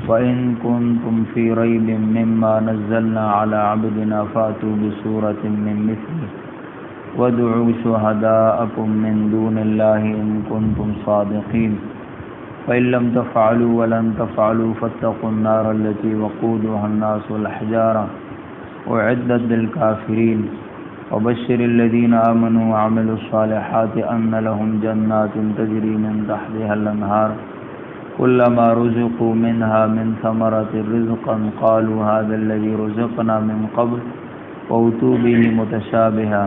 وإن كنتم في ريب مما نزلنا على عبدنا فأتوا بسورة من مثله وادعوا شهداءكم من دون الله إن كنتم صادقين فإن لم تفعلوا ولن تفعلوا فاتقوا النار التي وقودها الناس والحجارة أعدت للكافرين وبشر الذين آمنوا وعملوا الصالحات أن لهم جنات تجري من تحتها الأنهار كلما رزقوا منها من ثمرة رزقا قالوا هذا الذي رزقنا من قبل وأتوا به متشابها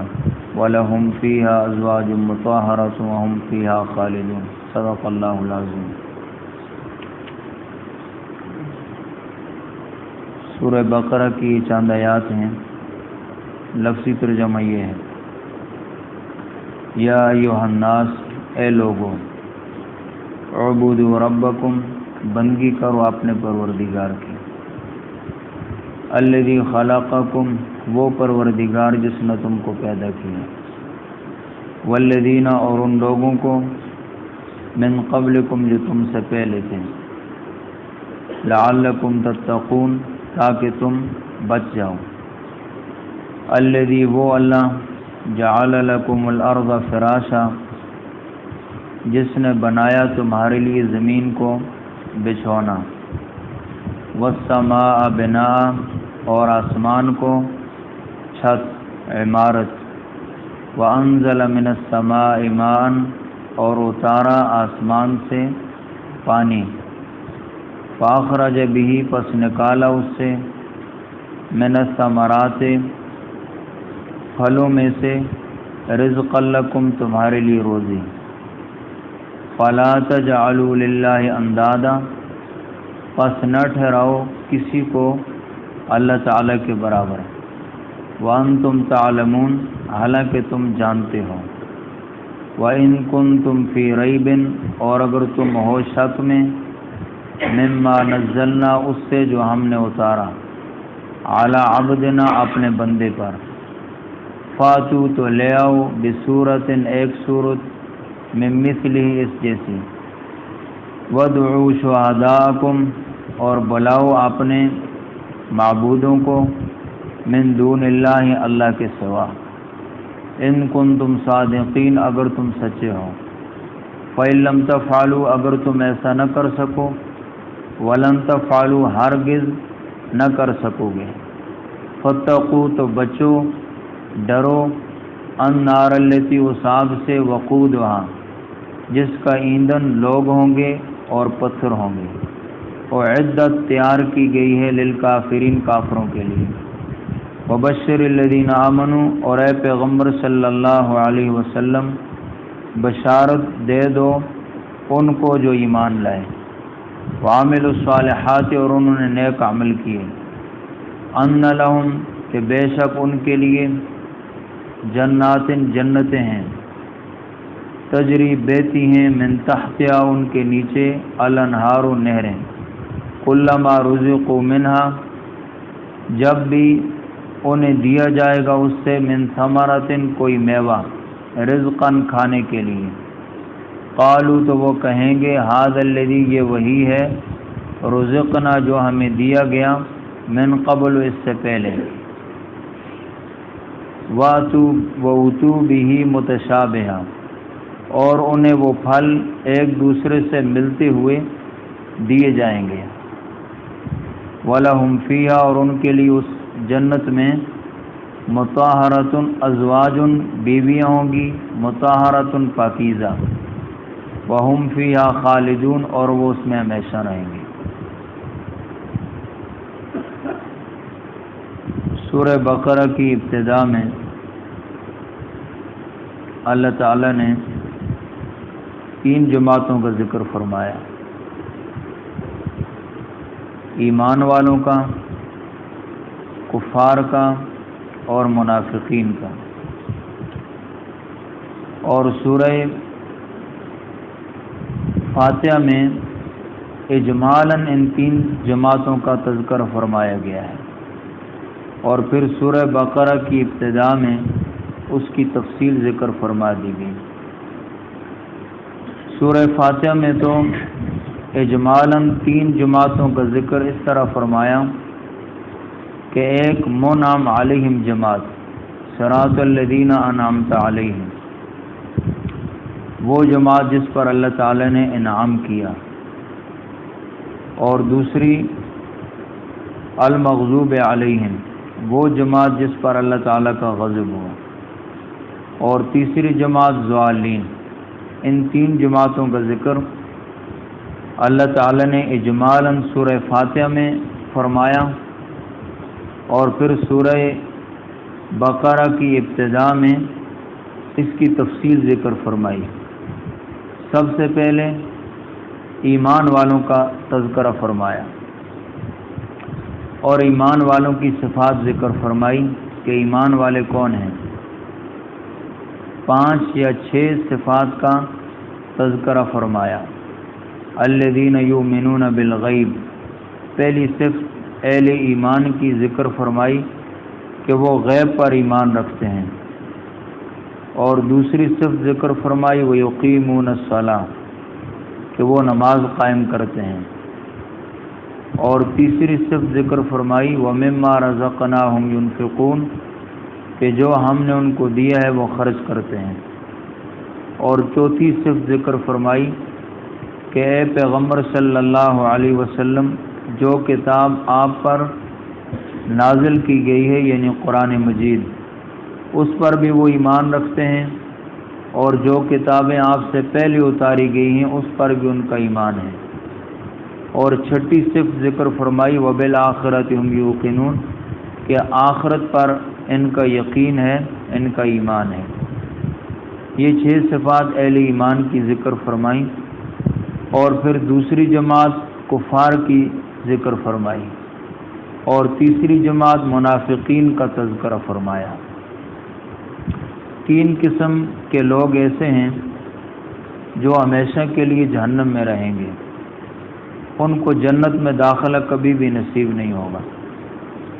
ولهم فيها أزواج مطهرة وهم فيها خالدون صدق اللہ العظیم۔ سورہ بقرہ کی چند آیات ہیں، لفظی ترجمہ یہ ہے: یا ایھا الناس، اے لوگو، اعبدوا ربکم، بندگی کرو اپنے پروردگار کی، الذی خلقکم، وہ پروردگار جس نے تم کو پیدا کیا، والذین، اور ان لوگوں کو، من قبلکم، جو تم سے پہلے تھے، لعلکم تتقون، تاکہ تم بچ جاؤ، الذی، وہ اللہ، جعل لکم الارض فراشا، جس نے بنایا تمہارے لیے زمین کو بچھونا، والسماء بناء، اور آسمان کو چھت، عمارت، وانزل من السماء ماء، اور اتارا آسمان سے پانی، فاخرج به، پس نکالا اس سے، من الثمرات، پھلوں میں سے، رزقا لکم، تمہارے لیے روزی، فلا تجعلوا للہ اندادا، پس نہ ٹھہراؤ کسی کو اللہ تعالی کے برابر، وانتم تعلمون، حالانکہ تم جانتے ہو، وَإِن كُنتُمْ فِي رَيْبٍ، اور اگر تم ہو شک میں، مما نزلنا، اس سے جو ہم نے اتارا، علی عبدنا، اپنے بندے پر، فاتو، تو لے آؤ، بسورۃ، ایک سورت، من مثلہ، اس جیسی، وادعوا شہداءکم، اور بلاؤ اپنے معبودوں کو، من دون اللہ، اللہ کے سوا، ان کنتم صادقین، اگر تم سچے ہو، فإن لم تفعلوا، اگر تم ایسا نہ کر سکو، ولن تفعلوا، ہرگز نہ کر سکو گے، فاتقوا، تو بچو، ڈرو، النار التی، اس آگ سے، وقودھا، جس کا ایندھن لوگ ہوں گے اور پتھر ہوں گے، اعدت، تیار کی گئی ہے، للکافرین، کافروں کے لیے، وبشر الذین آمنوا، اور اے پیغمبر صلی اللہ علیہ وسلم بشارت دے دو ان کو جو ایمان لائے، وعملوا الصالحات، اور انہوں نے نیک عمل کیے، ان لہم، کہ بے شک ان کے لیے، جنات، جنتیں ہیں، تجری، بہتی ہیں، من تحتہا، ان کے نیچے، الانہار، نہریں، کلما رزقوا منہا، جب بھی انہیں دیا جائے گا اس سے، من ثمرۃ، کوئی میوہ، رزقا، کھانے کے لیے، قالوا، تو وہ کہیں گے، ھذا الذی، یہ وہی ہے، رزقنا، جو ہمیں دیا گیا، من قبل، اس سے پہلے، وَأُتُوا بِهِ مُتَشَابِهًا، اور انہیں وہ پھل ایک دوسرے سے ملتے ہوئے دیے جائیں گے، وَلَهُمْ فِيهَا، اور ان کے لیے اس جنت میں، مطہرۃ، ازواج، بیویاں ہوں گی، مطہرۃ، پاکیزہ، وَهُمْ فِيهَا خالدون، اور وہ اس میں ہمیشہ رہیں گے۔ سورہ بقرہ کی ابتدا میں اللہ تعالی نے 3 جماعتوں کا ذکر فرمایا: ایمان والوں کا، کفار کا، اور منافقین کا، اور سورہ فاتحہ میں اجمالاً ان 3 جماعتوں کا تذکرہ فرمایا گیا ہے، اور پھر سورہ بقرہ کی ابتدا میں اس کی تفصیل ذکر فرما دی گئی۔ سورہ فاتحہ میں تو اجمالاً 3 جماعتوں کا ذکر اس طرح فرمایا کہ ایک منعم علیہم جماعت، صراط الذین انعمت علیہم، وہ جماعت جس پر اللہ تعالی نے انعام کیا، اور دوسری المغضوب علیہم، وہ جماعت جس پر اللہ تعالیٰ کا غضب ہوا، اور تیسری جماعت ضالین۔ ان 3 جماعتوں کا ذکر اللہ تعالیٰ نے اجمالاً سورہ فاتحہ میں فرمایا، اور پھر سورہ بقرہ کی ابتدا میں اس کی تفصیل ذکر فرمائی۔ سب سے پہلے ایمان والوں کا تذکرہ فرمایا اور ایمان والوں کی صفات ذکر فرمائی کہ ایمان والے کون ہیں۔ 5 یا 6 صفات کا تذکرہ فرمایا۔ الذین یؤمنون بالغیب، پہلی صفت اہل ایمان کی ذکر فرمائی کہ وہ غیب پر ایمان رکھتے ہیں، اور دوسری صفت ذکر فرمائی وَيُقِيمُونَ الصَّلَاةَ، کہ وہ نماز قائم کرتے ہیں، اور تیسری صفت ذکر فرمائی وَمِمَّا رَزَقْنَاهُمْ يُنْفِقُونَ، کہ جو ہم نے ان کو دیا ہے وہ خرچ کرتے ہیں، اور چوتھی صفت ذکر فرمائی کہ اے پیغمبر صلی اللہ علیہ وسلم، جو کتاب آپ پر نازل کی گئی ہے یعنی قرآن مجید، اس پر بھی وہ ایمان رکھتے ہیں، اور جو کتابیں آپ سے پہلے اتاری گئی ہیں اس پر بھی ان کا ایمان ہے، اور چھٹی صفت ذکر فرمائی وَبِالْآخِرَةِ هُمْ يُوقِنُونَ، کہ آخرت پر ان کا یقین ہے، ان کا ایمان ہے۔ یہ 6 صفات اہل ایمان کی ذکر فرمائی، اور پھر دوسری جماعت کفار کی ذکر فرمائی، اور تیسری جماعت منافقین کا تذکرہ فرمایا۔ 3 قسم کے لوگ ایسے ہیں جو ہمیشہ کے لیے جہنم میں رہیں گے، ان کو جنت میں داخلہ کبھی بھی نصیب نہیں ہوگا۔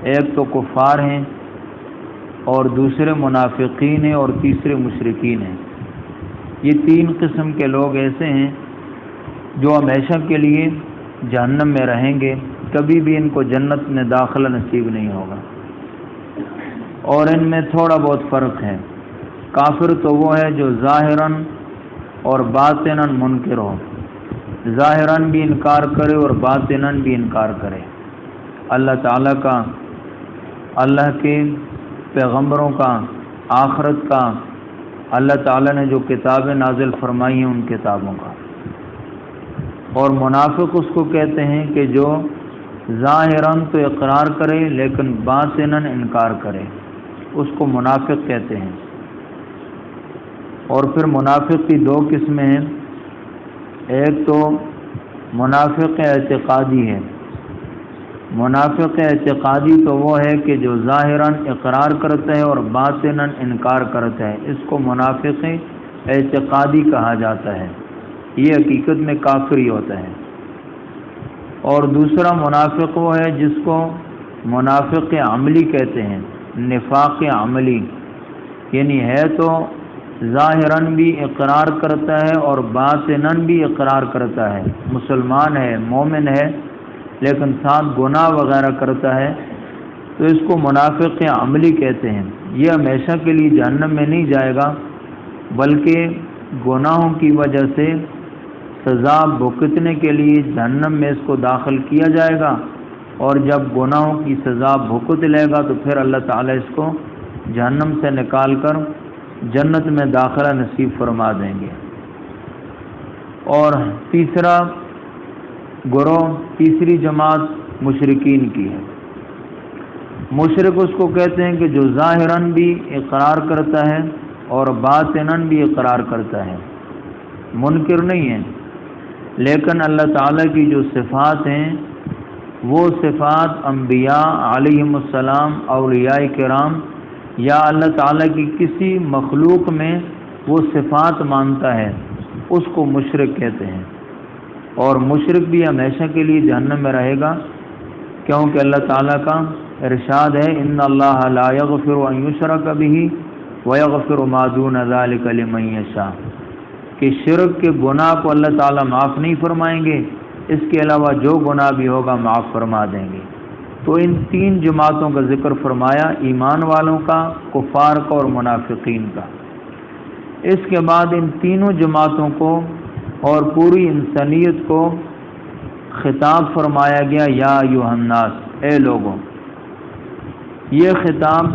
ایک تو کفار ہیں، اور دوسرے منافقین ہیں، اور تیسرے مشرکین ہیں۔ یہ 3 قسم کے لوگ ایسے ہیں جو ہمیشہ کے لیے جہنم میں رہیں گے، کبھی بھی ان کو جنت میں داخلہ نصیب نہیں ہوگا، اور ان میں تھوڑا بہت فرق ہے۔ کافر تو وہ ہے جو ظاہراً اور باطناً منکر ہو، ظاہراً بھی انکار کرے اور باطناً بھی انکار کرے، اللہ تعالیٰ کا، اللہ کے پیغمبروں کا، آخرت کا، اللہ تعالیٰ نے جو کتابیں نازل فرمائی ہیں ان کتابوں کا۔ اور منافق اس کو کہتے ہیں کہ جو ظاہراً تو اقرار کرے لیکن باطناً انکار کرے، اس کو منافق کہتے ہیں۔ اور پھر منافق کی 2 قسمیں ہیں، ایک تو منافق اعتقادی ہے۔ منافق اعتقادی تو وہ ہے کہ جو ظاہراً اقرار کرتا ہے اور باطناً انکار کرتا ہے، اس کو منافق اعتقادی کہا جاتا ہے، یہ حقیقت میں کافر ہی ہوتا ہے۔ اور دوسرا منافق وہ ہے جس کو منافق عملی کہتے ہیں، نفاق عملی، یعنی ہے تو ظاہراً بھی اقرار کرتا ہے اور باطناً بھی اقرار کرتا ہے، مسلمان ہے، مومن ہے، لیکن ساتھ گناہ وغیرہ کرتا ہے، تو اس کو منافق عملی کہتے ہیں۔ یہ ہمیشہ کے لیے جہنم میں نہیں جائے گا، بلکہ گناہوں کی وجہ سے سزا بھگتنے کے لیے جہنم میں اس کو داخل کیا جائے گا، اور جب گناہوں کی سزا بھگت لے گا تو پھر اللہ تعالیٰ اس کو جہنم سے نکال کر جنت میں داخلہ نصیب فرما دیں گے۔ اور تیسرا گروہ، تیسری جماعت مشرکین کی ہے۔ مشرک اس کو کہتے ہیں کہ جو ظاہراً بھی اقرار کرتا ہے اور باطناً بھی اقرار کرتا ہے، منکر نہیں ہے، لیکن اللہ تعالیٰ کی جو صفات ہیں وہ صفات انبیاء علیہم السلام، اولیاء کرام، یا اللہ تعالیٰ کی کسی مخلوق میں وہ صفات مانتا ہے، اس کو مشرک کہتے ہیں۔ اور مشرک بھی ہمیشہ کے لیے جہنم میں رہے گا، کیونکہ اللہ تعالیٰ کا ارشاد ہے ان اللہ لا یغفر ان یشرک بہ ویغفر ما دون ذلک لمن یشاء، کہ کہ شرک کے گناہ کو اللہ تعالیٰ معاف نہیں فرمائیں گے، اس کے علاوہ جو گناہ بھی ہوگا معاف فرما دیں گے۔ تو ان تین جماعتوں کا ذکر فرمایا، ایمان والوں کا، کفار کا اور منافقین کا۔ اس کے بعد ان تینوں جماعتوں کو اور پوری انسانیت کو خطاب فرمایا گیا، یا ایھا الناس، اے لوگوں۔ یہ خطاب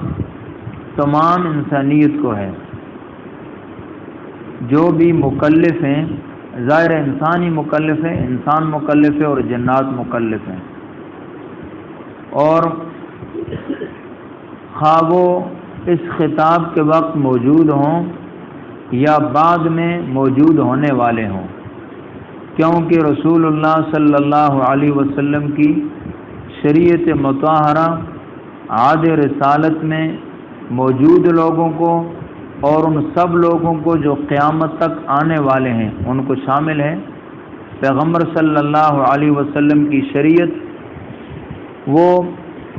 تمام انسانیت کو ہے، جو بھی مکلف ہیں، ظاہر انسان ہی مکلف ہے، انسان مکلف ہے اور جنات مکلف ہیں، اور خواہ وہ اس خطاب کے وقت موجود ہوں یا بعد میں موجود ہونے والے ہوں، کیونکہ رسول اللہ صلی اللہ علیہ وسلم کی شریعت مطہرہ عہد رسالت میں موجود لوگوں کو اور ان سب لوگوں کو جو قیامت تک آنے والے ہیں ان کو شامل ہے۔ پیغمبر صلی اللہ علیہ وسلم کی شریعت وہ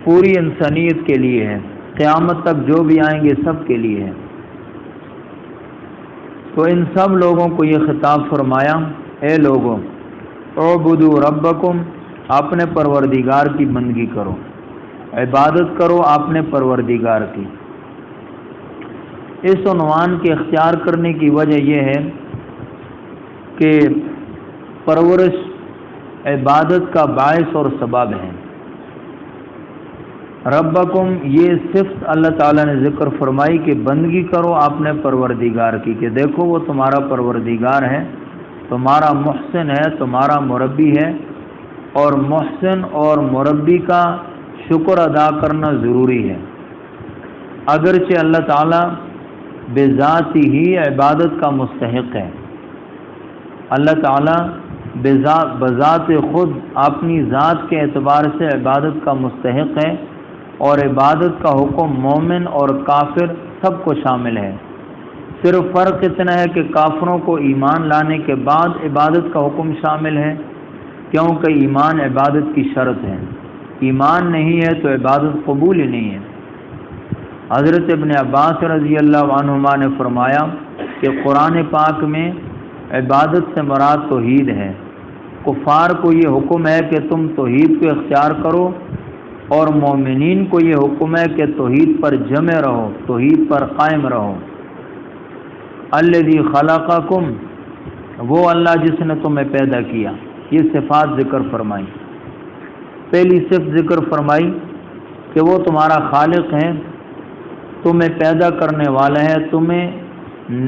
پوری انسانیت کے لیے ہے، قیامت تک جو بھی آئیں گے سب کے لیے ہے۔ تو ان سب لوگوں کو یہ خطاب فرمایا، اے لوگوں، اعبدوا ربکم، اپنے پروردگار کی بندگی کرو، عبادت کرو اپنے پروردگار کی۔ اس عنوان کے اختیار کرنے کی وجہ یہ ہے کہ پرورش عبادت کا باعث اور سبب ہے۔ ربکم، یہ صفت اللہ تعالیٰ نے ذکر فرمائی کہ بندگی کرو اپنے پروردگار کی، کہ دیکھو وہ تمہارا پروردگار ہے، تمہارا محسن ہے، تمہارا مربی ہے، اور محسن اور مربی کا شکر ادا کرنا ضروری ہے۔ اگرچہ اللہ تعالیٰ بذات ہی عبادت کا مستحق ہے، اللہ تعالیٰ بذات خود اپنی ذات کے اعتبار سے عبادت کا مستحق ہے، اور عبادت کا حکم مومن اور کافر سب کو شامل ہے۔ صرف فرق اتنا ہے کہ کافروں کو ایمان لانے کے بعد عبادت کا حکم شامل ہے، کیونکہ ایمان عبادت کی شرط ہے، ایمان نہیں ہے تو عبادت قبول ہی نہیں ہے۔ حضرت ابن عباس رضی اللہ عنہما نے فرمایا کہ قرآن پاک میں عبادت سے مراد توحید ہے۔ کفار کو یہ حکم ہے کہ تم توحید کو اختیار کرو، اور مومنین کو یہ حکم ہے کہ توحید پر جمع رہو، توحید پر قائم رہو۔ الذی خلقکم، وہ اللہ جس نے تمہیں پیدا کیا۔ یہ صفات ذکر فرمائی۔ پہلی صفت ذکر فرمائی کہ وہ تمہارا خالق ہے، تمہیں پیدا کرنے والا ہے، تمہیں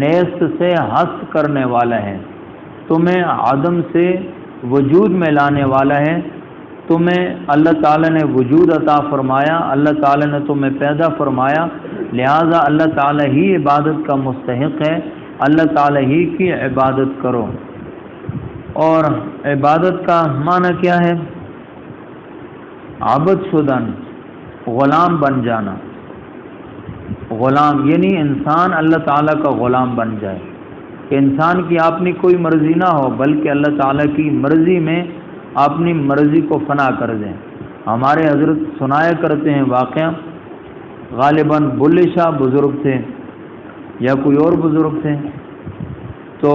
نیست سے ہست کرنے والا ہے، تمہیں عدم سے وجود میں لانے والا ہے، تمہیں اللہ تعالیٰ نے وجود عطا فرمایا، اللہ تعالیٰ نے تمہیں پیدا فرمایا، لہذا اللہ تعالیٰ ہی عبادت کا مستحق ہے، اللہ تعالیٰ ہی کی عبادت کرو۔ اور عبادت کا معنی کیا ہے؟ عبد شدن، غلام بن جانا۔ غلام یعنی انسان اللہ تعالیٰ کا غلام بن جائے، کہ انسان کی اپنی کوئی مرضی نہ ہو، بلکہ اللہ تعالیٰ کی مرضی میں اپنی مرضی کو فنا کر دیں۔ ہمارے حضرت سنایا کرتے ہیں واقعہ، غالباً بلے شاہ بزرگ تھے یا کوئی اور بزرگ تھے، تو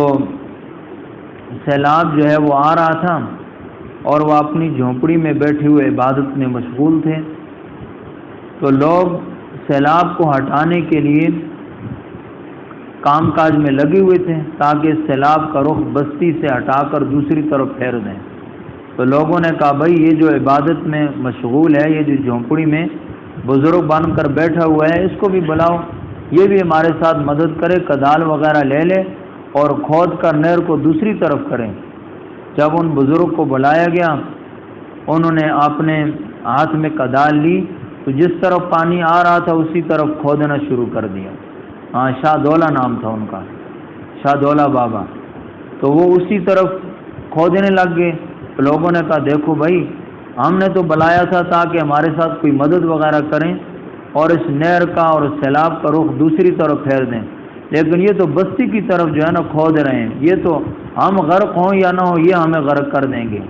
سیلاب جو ہے وہ آ رہا تھا، اور وہ اپنی جھونپڑی میں بیٹھے ہوئے عبادت میں مشغول تھے۔ تو لوگ سیلاب کو ہٹانے کے لیے کام کاج میں لگے ہوئے تھے، تاکہ سیلاب کا رخ بستی سے ہٹا کر دوسری طرف پھیر دیں۔ تو لوگوں نے کہا بھائی یہ جو عبادت میں مشغول ہے، یہ جو جھونپڑی میں بزرگ بن کر بیٹھا ہوا ہے، اس کو بھی بلاؤ، یہ بھی ہمارے ساتھ مدد کرے، کدال وغیرہ لے لے اور کھود کر نہر کو دوسری طرف کریں۔ جب ان بزرگ کو بلایا گیا، انہوں نے اپنے ہاتھ میں کدال لی، تو جس طرف پانی آ رہا تھا اسی طرف کھودنا شروع کر دیا۔ ہاں، شاہ دولہ نام تھا ان کا، شاہ دولہ بابا۔ تو وہ اسی طرف کھودنے لگ گئے۔ لوگوں نے کہا دیکھو بھائی، ہم نے تو بلایا تھا تاکہ ہمارے ساتھ کوئی مدد وغیرہ کریں اور اس نہر کا اور سیلاب کا رخ دوسری طرف پھیر دیں، لیکن یہ تو بستی کی طرف جو ہے نا کھود رہے ہیں، یہ تو ہم غرق ہوں یا نہ ہوں یہ ہمیں غرق کر دیں گے۔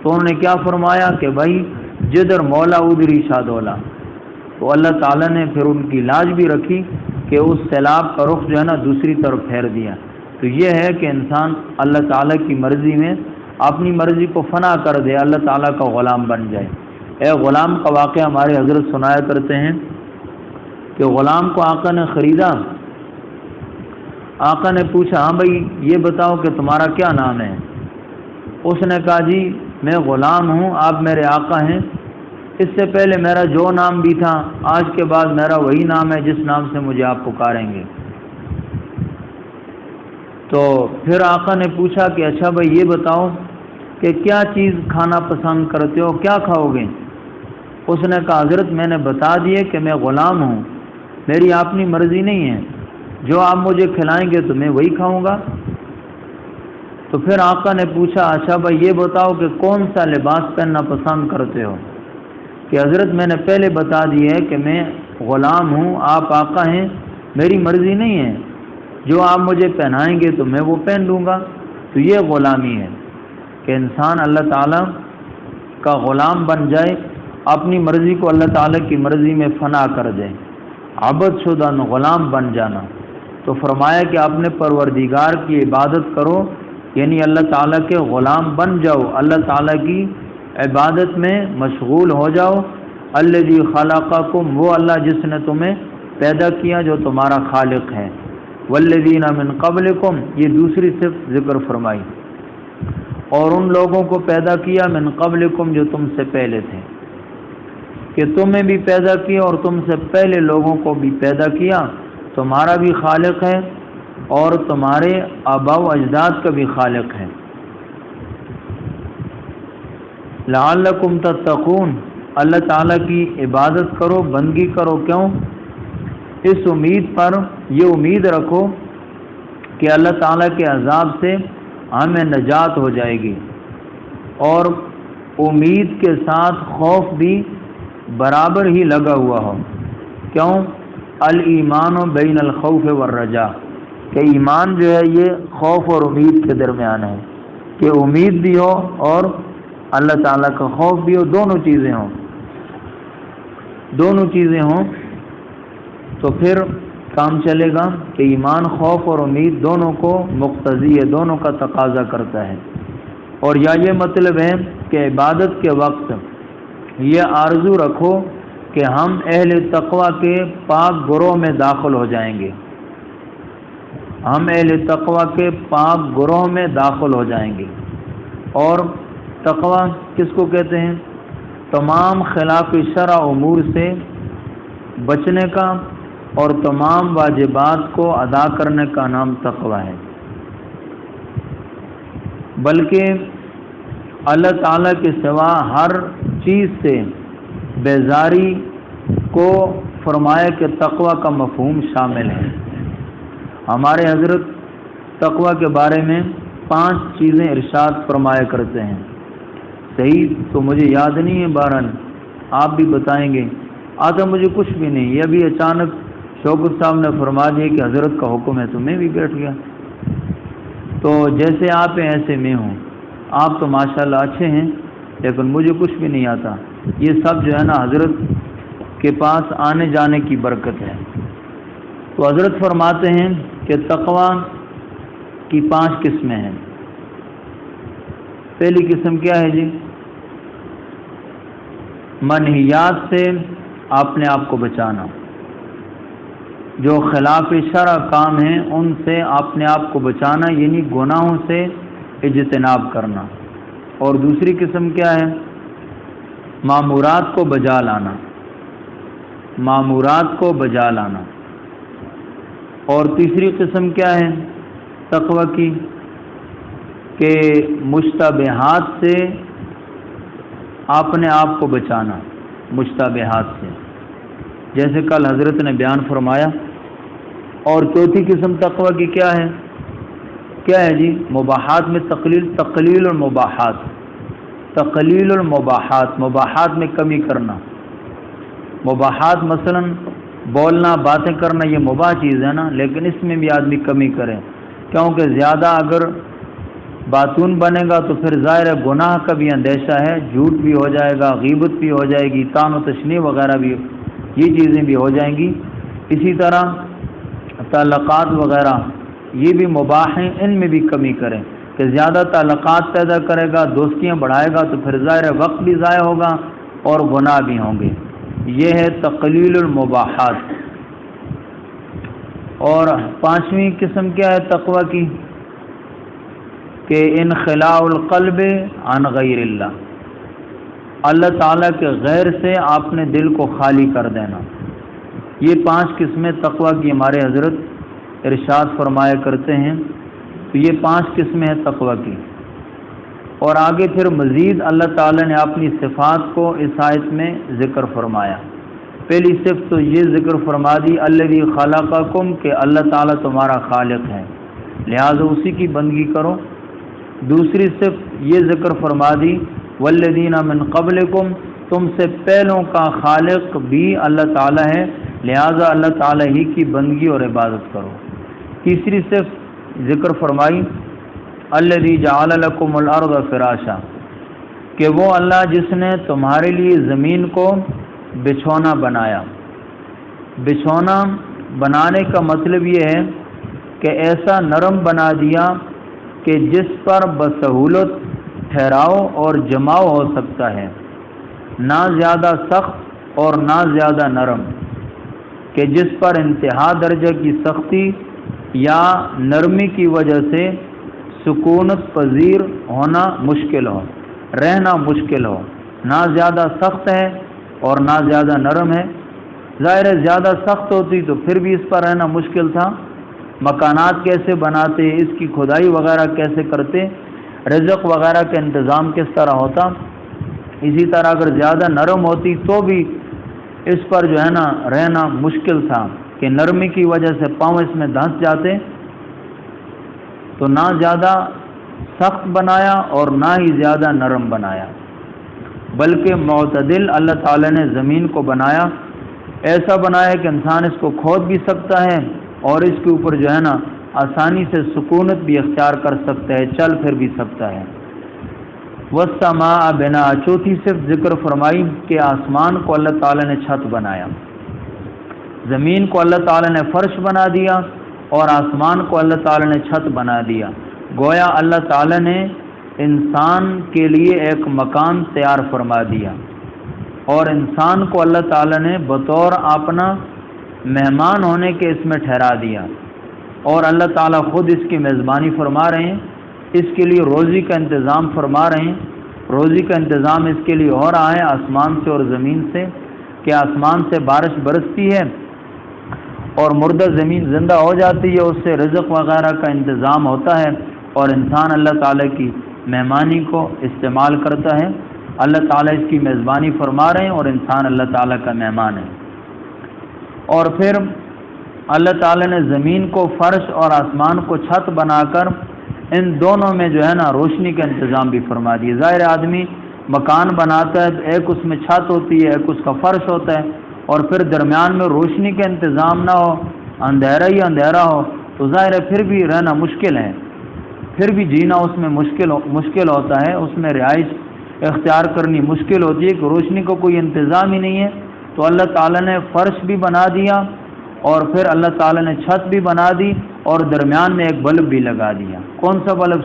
تو انہوں نے کیا فرمایا کہ بھائی جدھر مولا ادھر شاہ دولہ۔ تو اللہ تعالیٰ نے پھر ان کی لاج بھی رکھی کہ اس سیلاب کا رخ جو ہے نا دوسری طرف پھیر دیا، تو یہ ہے کہ انسان اللہ تعالیٰ کی مرضی میں اپنی مرضی کو فنا کر دے، اللہ تعالیٰ کا غلام بن جائے۔ اے غلام کا واقعہ ہمارے حضرت سنایا کرتے ہیں کہ غلام کو آقا نے خریدا، آقا نے پوچھا ہاں بھائی یہ بتاؤ کہ تمہارا کیا نام ہے؟ اس نے کہا جی میں غلام ہوں، آپ میرے آقا ہیں، اس سے پہلے میرا جو نام بھی تھا آج کے بعد میرا وہی نام ہے جس نام سے مجھے آپ پکاریں گے۔ تو پھر آقا نے پوچھا کہ اچھا بھائی یہ بتاؤ کہ کیا چیز کھانا پسند کرتے ہو، کیا کھاؤ گے؟ اس نے کہا حضرت میں نے بتا دیے کہ میں غلام ہوں، میری اپنی مرضی نہیں ہے، جو آپ مجھے کھلائیں گے تو میں وہی کھاؤں گا۔ تو پھر آقا نے پوچھا اچھا بھائی یہ بتاؤ کہ کون سا لباس پہننا پسند کرتے ہو؟ کہ حضرت میں نے پہلے بتا دی ہے کہ میں غلام ہوں، آپ آقا ہیں، میری مرضی نہیں ہے، جو آپ مجھے پہنائیں گے تو میں وہ پہن لوں گا۔ تو یہ غلامی ہے کہ انسان اللہ تعالیٰ کا غلام بن جائے، اپنی مرضی کو اللہ تعالیٰ کی مرضی میں فنا کر دے، عبد شدہ غلام بن جانا۔ تو فرمایا کہ اپنے پروردگار کی عبادت کرو، یعنی اللہ تعالیٰ کے غلام بن جاؤ، اللہ تعالیٰ کی عبادت میں مشغول ہو جاؤ۔ الذی خلقکم، وہ اللہ جس نے تمہیں پیدا کیا جو تمہارا خالق ہے، والذین من قبلکم، یہ دوسری صفت ذکر فرمائی، اور ان لوگوں کو پیدا کیا من قبلکم جو تم سے پہلے تھے، کہ تمہیں بھی پیدا کیا اور تم سے پہلے لوگوں کو بھی پیدا کیا، تمہارا بھی خالق ہے اور تمہارے آباء و اجداد کا بھی خالق ہے۔ لعلکم تتقون، اللہ تعالیٰ کی عبادت کرو، بندگی کرو، کیوں؟ اس امید پر، یہ امید رکھو کہ اللہ تعالیٰ کے عذاب سے ہمیں نجات ہو جائے گی، اور امید کے ساتھ خوف بھی برابر ہی لگا ہوا ہو۔ کیوں؟ الایمان بین الخوف والرجاء، کہ ایمان جو ہے یہ خوف اور امید کے درمیان ہے، کہ امید بھی ہو اور اللہ تعالیٰ کا خوف بھی ہو، دونوں چیزیں ہوں، دونوں چیزیں ہوں تو پھر کام چلے گا، کہ ایمان، خوف اور امید دونوں کو مقتضی ہے، دونوں کا تقاضا کرتا ہے۔ اور یا یہ مطلب ہے کہ عبادت کے وقت یہ آرزو رکھو کہ ہم اہل تقوی کے پاک گروہ میں داخل ہو جائیں گے، ہم اہل تقوی کے پاک گروہ میں داخل ہو جائیں گے۔ اور تقوی کس کو کہتے ہیں؟ تمام خلاف شرع امور سے بچنے کا اور تمام واجبات کو ادا کرنے کا نام تقوی ہے۔ بلکہ اللہ تعالیٰ کے سوا ہر چیز سے بیزاری کو فرمایا کہ تقوی کا مفہوم شامل ہے۔ ہمارے حضرت تقوی کے بارے میں 5 چیزیں ارشاد فرمایا کرتے ہیں، صحیح تو مجھے یاد نہیں ہے، بہرحال آپ بھی بتائیں گے، آتا مجھے کچھ بھی نہیں، یہ بھی اچانک شوکت صاحب نے فرما دیا کہ حضرت کا حکم ہے تو میں بھی بیٹھ گیا۔ تو جیسے آپ ہیں ایسے میں ہوں، آپ تو ماشاءاللہ اچھے ہیں لیکن مجھے کچھ بھی نہیں آتا، یہ سب جو ہے نا حضرت کے پاس آنے جانے کی برکت ہے۔ تو حضرت فرماتے ہیں کہ تقوی کی 5 قسمیں ہیں۔ پہلی قسم کیا ہے جی؟ منہیات سے اپنے آپ کو بچانا، جو خلاف شرع کام ہیں ان سے اپنے آپ کو بچانا، یعنی گناہوں سے اجتناب کرنا۔ اور دوسری قسم کیا ہے؟ مامورات کو بجا لانا، مامورات کو بجا لانا۔ اور تیسری قسم کیا ہے تقوی کی؟ کہ مشتبہات سے اپنے آپ کو بچانا، مشتبہات سے، جیسے کل حضرت نے بیان فرمایا۔ اور چوتھی قسم تقوی کی کیا ہے؟ کیا ہے جی؟ مباحات میں تقلیل المباحات، تقلیل المباحات، مباحات میں کمی کرنا۔ مباحات مثلا بولنا، باتیں کرنا، یہ مباح چیز ہے نا، لیکن اس میں بھی آدمی کمی کرے، کیونکہ زیادہ اگر باتون بنے گا تو پھر ظاہر گناہ کا بھی اندیشہ ہے، جھوٹ بھی ہو جائے گا، غیبت بھی ہو جائے گی، طعن و تشنیع وغیرہ بھی، یہ چیزیں بھی ہو جائیں گی۔ اسی طرح تعلقات وغیرہ یہ بھی مباح ہیں، ان میں بھی کمی کریں کہ زیادہ تعلقات پیدا کرے گا، دوستیاں بڑھائے گا تو پھر ظاہر وقت بھی ضائع ہوگا اور گناہ بھی ہوں گے۔ یہ ہے تقلیل المباحات۔ اور پانچویں قسم کیا ہے تقوی کی؟ کہ انخلاء القلب عن غیر اللہ، اللہ تعالیٰ کے غیر سے آپ نے دل کو خالی کر دینا۔ یہ 5 قسمیں تقوی کی ہمارے حضرت ارشاد فرمایا کرتے ہیں۔ تو یہ 5 قسمیں ہیں تقوی کی۔ اور آگے پھر مزید اللہ تعالیٰ نے اپنی صفات کو اس آیت میں ذکر فرمایا۔ پہلی صفت تو یہ ذکر فرما دی الذی خلقکم، کہ اللہ تعالیٰ تمہارا خالق ہے، لہذا اسی کی بندگی کرو۔ دوسری صفت یہ ذکر فرما دی والذین من قبلکم، تم سے پہلوں کا خالق بھی اللہ تعالیٰ ہے، لہذا اللہ تعالیٰ ہی کی بندگی اور عبادت کرو۔ تیسری صفت ذکر فرمائی الذی جعل لکم الارض فراشا، کہ وہ اللہ جس نے تمہارے لیے زمین کو بچھونا بنایا۔ بچھونا بنانے کا مطلب یہ ہے کہ ایسا نرم بنا دیا کہ جس پر بسہولت ٹھہراؤ اور جماؤ ہو سکتا ہے، نہ زیادہ سخت اور نہ زیادہ نرم، کہ جس پر انتہا درجہ کی سختی یا نرمی کی وجہ سے سکونت پذیر ہونا مشکل ہو، رہنا مشکل ہو، نہ زیادہ سخت ہے اور نہ زیادہ نرم ہے۔ ظاہر ہے زیادہ سخت ہوتی تو پھر بھی اس پر رہنا مشکل تھا۔ مکانات کیسے بناتے، اس کی کھدائی وغیرہ کیسے کرتے، رزق وغیرہ کا انتظام کس طرح ہوتا۔ اسی طرح اگر زیادہ نرم ہوتی تو بھی اس پر جو ہے نا رہنا مشکل تھا کہ نرمی کی وجہ سے پاؤں اس میں دھنس جاتے۔ تو نہ زیادہ سخت بنایا اور نہ ہی زیادہ نرم بنایا، بلکہ معتدل اللہ تعالی نے زمین کو بنایا، ایسا بنایا کہ انسان اس کو کھود بھی سکتا ہے اور اس کے اوپر جو ہے نا آسانی سے سکونت بھی اختیار کر سکتا ہے، چل پھر بھی سکتا ہے۔ والسماء بنا، چوتھی صرف ذکر فرمائی کہ آسمان کو اللہ تعالی نے چھت بنایا، زمین کو اللہ تعالی نے فرش بنا دیا اور آسمان کو اللہ تعالی نے چھت بنا دیا۔ گویا اللہ تعالی نے انسان کے لیے ایک مکان تیار فرما دیا اور انسان کو اللہ تعالی نے بطور اپنا مہمان ہونے کے اس میں ٹھہرا دیا، اور اللہ تعالی خود اس کی میزبانی فرما رہے ہیں، اس کے لیے روزی کا انتظام فرما رہے ہیں۔ روزی کا انتظام اس کے لیے ہو رہا ہے آسمان سے اور زمین سے، کہ آسمان سے بارش برستی ہے اور مردہ زمین زندہ ہو جاتی ہے، اس سے رزق وغیرہ کا انتظام ہوتا ہے اور انسان اللہ تعالی کی مہمانی کو استعمال کرتا ہے۔ اللہ تعالی اس کی میزبانی فرما رہے ہیں اور انسان اللہ تعالی کا مہمان ہے۔ اور پھر اللہ تعالی نے زمین کو فرش اور آسمان کو چھت بنا کر ان دونوں میں جو ہے نا روشنی کا انتظام بھی فرما دیا۔ ظاہر آدمی مکان بناتا ہے تو ایک اس میں چھت ہوتی ہے، ایک اس کا فرش ہوتا ہے، اور پھر درمیان میں روشنی کا انتظام نہ ہو، اندھیرا ہی اندھیرا ہو تو ظاہر ہے پھر بھی رہنا مشکل ہے، پھر بھی جینا اس میں مشکل ہوتا ہے، اس میں رہائش اختیار کرنی مشکل ہوتی ہے کہ روشنی کو کوئی انتظام ہی نہیں ہے۔ تو اللہ تعالیٰ نے فرش بھی بنا دیا اور پھر اللہ تعالیٰ نے چھت بھی بنا دی اور درمیان میں ایک بلب بھی لگا دیا۔ کون سا بلب؟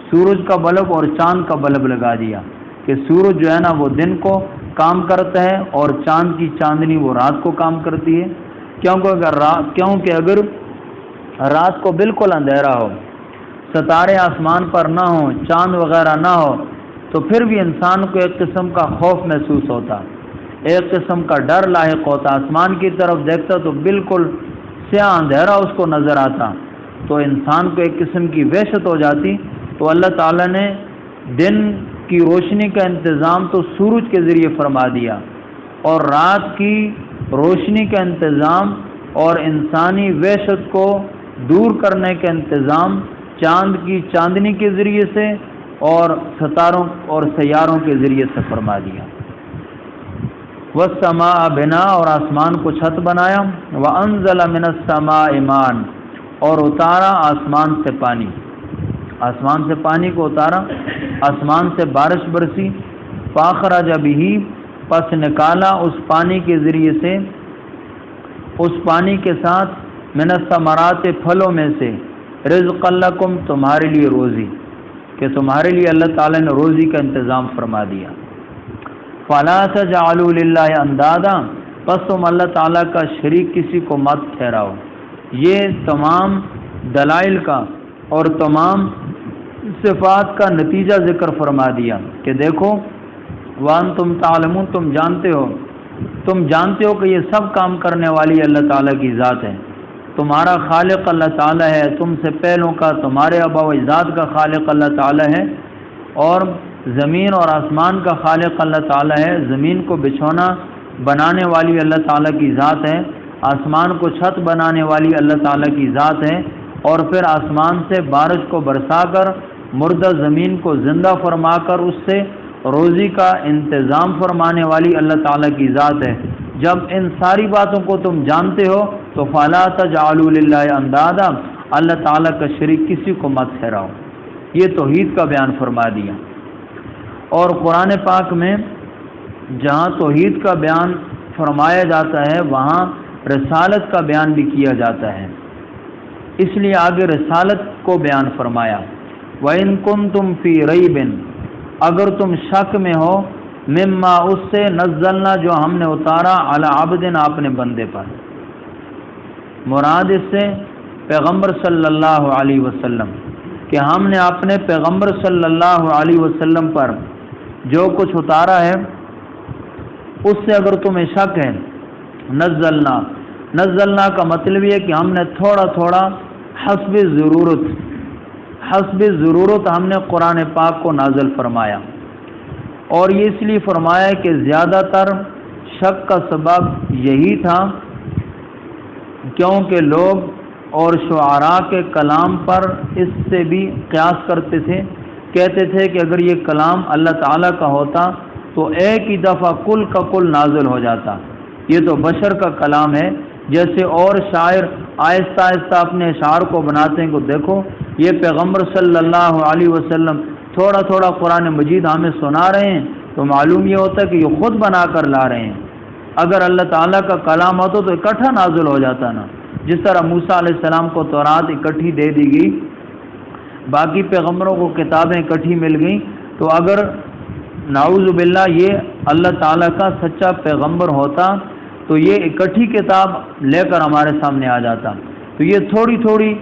سورج کا بلب اور چاند کا بلب لگا دیا، کہ سورج جو ہے نا وہ دن کو کام کرتا ہے اور چاند کی چاندنی وہ رات کو کام کرتی ہے۔ کیونکہ اگر رات کو بالکل اندھیرا ہو، ستارے آسمان پر نہ ہوں، چاند وغیرہ نہ ہو، تو پھر بھی انسان کو ایک قسم کا خوف محسوس ہوتا، ایک قسم کا ڈر لاحق ہوتا۔ آسمان کی طرف دیکھتا تو بالکل سیاہ اندھیرا اس کو نظر آتا، تو انسان کو ایک قسم کی وحشت ہو جاتی۔ تو اللہ تعالیٰ نے دن کی روشنی کا انتظام تو سورج کے ذریعے فرما دیا، اور رات کی روشنی کا انتظام اور انسانی وحشت کو دور کرنے کا انتظام چاند کی چاندنی کے ذریعے سے اور ستاروں اور سیاروں کے ذریعے سے فرما دیا۔ والسماء بنا، اور آسمان کو چھت بنایا، وانزل من السماء ماء، اور اتارا آسمان سے پانی، آسمان سے پانی کو اتارا، آسمان سے بارش برسی، فاخرج به، پس نکالا اس پانی کے ذریعے سے، اس پانی کے ساتھ من الثمرات پھلوں میں سے، رزقا لکم تمہارے لیے روزی، کہ تمہارے لیے اللہ تعالیٰ نے روزی کا انتظام فرما دیا۔ فلا تجعلوا للہ اندادا، بس تم اللہ تعالیٰ کا شریک کسی کو مت ٹھہراؤ۔ یہ تمام دلائل کا اور تمام صفات کا نتیجہ ذکر فرما دیا کہ دیکھو وانتم تعلمون، تم جانتے ہو کہ یہ سب کام کرنے والی اللہ تعالیٰ کی ذات ہے۔ تمہارا خالق اللہ تعالیٰ ہے، تم سے پہلوں کا تمہارے آباء و اجداد کا خالق اللہ تعالیٰ ہے، اور زمین اور آسمان کا خالق اللہ تعالیٰ ہے۔ زمین کو بچھونا بنانے والی اللہ تعالیٰ کی ذات ہے، آسمان کو چھت بنانے والی اللہ تعالیٰ کی ذات ہے، اور پھر آسمان سے بارش کو برسا کر مردہ زمین کو زندہ فرما کر اس سے روزی کا انتظام فرمانے والی اللہ تعالیٰ کی ذات ہے۔ جب ان ساری باتوں کو تم جانتے ہو تو فلا تجعلوا للہ اندادا، اللہ تعالیٰ کا شریک کسی کو مت ٹھہراؤ۔ یہ توحید کا بیان فرما دیا۔ اور قرآن پاک میں جہاں توحید کا بیان فرمایا جاتا ہے وہاں رسالت کا بیان بھی کیا جاتا ہے، اس لیے آگے رسالت کو بیان فرمایا۔ وَإِن كُنتُمْ فِي رَيْبٍ، اگر تم شک میں ہو، مما اس سے، نزلنا جو ہم نے اتارا، علی عبدنا اپنے بندے پر، مراد اس سے پیغمبر صلی اللہ علیہ وسلم، کہ ہم نے اپنے پیغمبر صلی اللہ علیہ وسلم پر جو کچھ اتارا ہے اس سے اگر تمہیں شک ہے، نزلنا کا مطلب یہ کہ ہم نے تھوڑا تھوڑا حسب ضرورت ہم نے قرآن پاک کو نازل فرمایا، اور یہ اس لیے فرمایا کہ زیادہ تر شک کا سبب یہی تھا کیونکہ لوگ اور شعراء کے کلام پر اس سے بھی قیاس کرتے تھے، کہتے تھے کہ اگر یہ کلام اللہ تعالیٰ کا ہوتا تو ایک ہی دفعہ کل کا کل نازل ہو جاتا، یہ تو بشر کا کلام ہے۔ جیسے اور شاعر آہستہ آہستہ اپنے اشعار کو بناتے ہیں کہ دیکھو یہ پیغمبر صلی اللہ علیہ وسلم تھوڑا تھوڑا قرآن مجید ہمیں سنا رہے ہیں، تو معلوم یہ ہوتا ہے کہ یہ خود بنا کر لا رہے ہیں۔ اگر اللہ تعالیٰ کا کلام ہوتا تو اکٹھا نازل ہو جاتا نا، جس طرح موسیٰ علیہ السلام کو تورات اکٹھی دے دی گئی، باقی پیغمبروں کو کتابیں اکٹھی مل گئیں، تو اگر نعوذ باللہ یہ اللہ تعالیٰ کا سچا پیغمبر ہوتا تو یہ اکٹھی کتاب لے کر ہمارے سامنے آ جاتا۔ تو یہ تھوڑی تھوڑی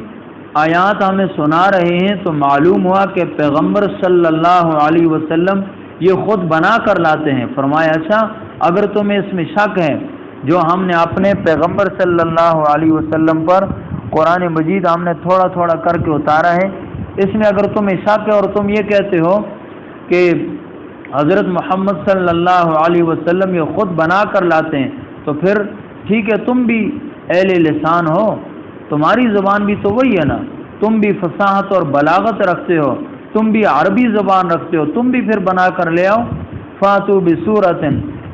آیات ہمیں سنا رہے ہیں تو معلوم ہوا کہ پیغمبر صلی اللہ علیہ وسلم یہ خود بنا کر لاتے ہیں۔ فرمایا اچھا اگر تمہیں اس میں شک ہے، جو ہم نے اپنے پیغمبر صلی اللہ علیہ وسلم پر قرآن مجید ہم نے تھوڑا تھوڑا کر کے اتارا ہے، اس میں اگر تمہیں شک ہے اور تم یہ کہتے ہو کہ حضرت محمد صلی اللہ علیہ وسلم یہ خود بنا کر لاتے ہیں، تو پھر ٹھیک ہے، تم بھی اہل لسان ہو، تمہاری زبان بھی تو وہی ہے نا، تم بھی فصاحت اور بلاغت رکھتے ہو، تم بھی عربی زبان رکھتے ہو، تم بھی پھر بنا کر لے آؤ، فاتو بسورۃ،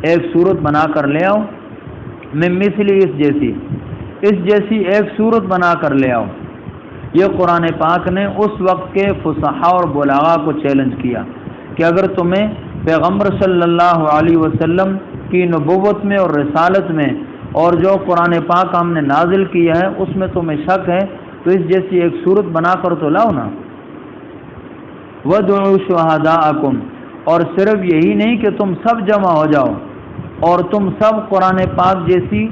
ایک صورت بنا کر لے آؤ، من مثلی، اس جیسی ایک صورت بنا کر لے آؤ۔ یہ قرآن پاک نے اس وقت کے فصحاء اور بلاغا کو چیلنج کیا کہ اگر تمہیں پیغمبر صلی اللہ علیہ وسلم کی نبوت میں اور رسالت میں اور جو قرآن پاک ہم نے نازل کیا ہے اس میں تمہیں شک ہے تو اس جیسی ایک صورت بنا کر تو لاؤ نا۔ وَادْعُوا شُهَدَاءَكُمْ، اور صرف یہی نہیں کہ تم سب جمع ہو جاؤ اور تم سب قرآن پاک جیسی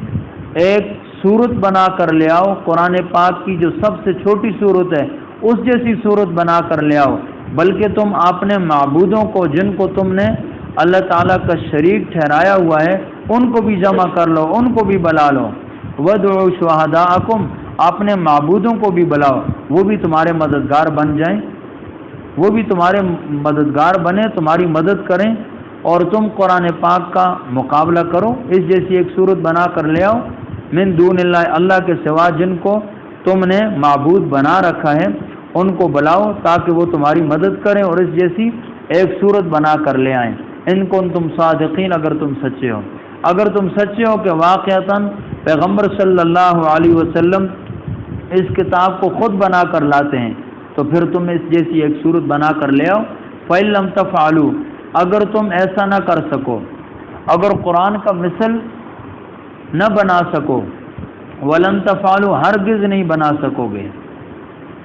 ایک صورت بنا کر لے آؤ، قرآن پاک کی جو سب سے چھوٹی صورت ہے اس جیسی صورت بنا کر لے آؤ، بلکہ تم اپنے معبودوں کو جن کو تم نے اللہ تعالیٰ کا شریک ٹھہرایا ہوا ہے ان کو بھی جمع کر لو، ان کو بھی بلا لو۔ وَادْعُوا شُهَدَاءَكُمْ، اپنے معبودوں کو بھی بلاؤ، وہ بھی تمہارے مددگار بن جائیں، وہ بھی تمہارے مددگار بنے، تمہاری مدد کریں، اور تم قرآن پاک کا مقابلہ کرو، اس جیسی ایک صورت بنا کر لے آؤ، من دون اللہ، اللہ کے سوا جن کو تم نے معبود بنا رکھا ہے ان کو بلاؤ تاکہ وہ تمہاری مدد کریں اور اس جیسی ایک صورت بنا کر لے آئیں۔ ان کو تم صادقین، اگر تم سچے ہو، اگر تم سچے ہو کہ واقعتاً پیغمبر صلی اللہ علیہ وسلم اس کتاب کو خود بنا کر لاتے ہیں تو پھر تم اس جیسی ایک صورت بنا کر لے آؤ۔ فَإِن لَّمْ تَفْعَلُوا، اگر تم ایسا نہ کر سکو، اگر قرآن کا مثل نہ بنا سکو، ولن تفعلوا ہرگز نہیں بنا سکو گے،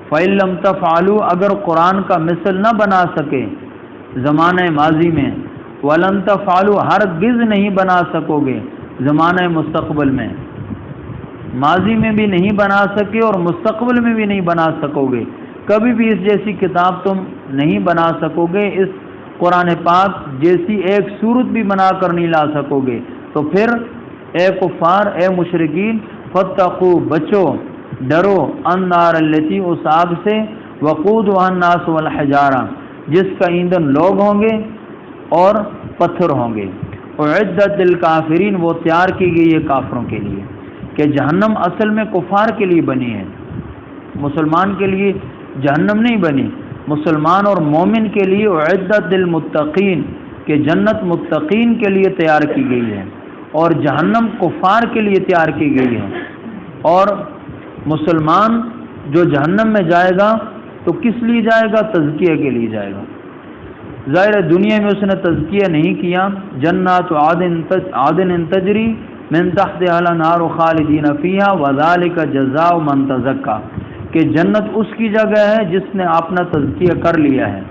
فَإِن لَمْ تَفْعَلُوا اگر قرآن کا مثل نہ بنا سکے زمانہ ماضی میں، وَلَن تَفْعَلُوا ہرگز نہیں بنا سکو گے زمانہ مستقبل میں، ماضی میں بھی نہیں بنا سکے اور مستقبل میں بھی نہیں بنا سکو گے، کبھی بھی اس جیسی کتاب تم نہیں بنا سکو گے، اس قرآن پاک جیسی ایک صورت بھی بنا کر نہیں لا سکو گے، تو پھر اے کفار، اے مشرکین، فاتقوا بچو، ڈرو، النار التی اس آگ سے، وقودها الناس والحجارہ جس کا ایندھن لوگ ہوں گے اور پتھر ہوں گے، اعدت للکافرین وہ تیار کی گئی ہے کافروں کے لیے، کہ جہنم اصل میں کفار کے لیے بنی ہے، مسلمان کے لیے جہنم نہیں بنی، مسلمان اور مومن کے لیے اعدت للمتقین کہ جنت متقین کے لیے تیار کی گئی ہے، اور جہنم کفار کے لیے تیار کی گئی ہے۔ اور مسلمان جو جہنم میں جائے گا تو کس لیے جائے گا؟ تزکیہ کے لیے جائے گا۔ ظاہر دنیا میں اس نے تزکیہ نہیں کیا، جنات عدن تجری من تحتها الانہار خالدین فیہا وذالک جزاء من تزکا، کہ جنت اس کی جگہ ہے جس نے اپنا تزکیہ کر لیا ہے۔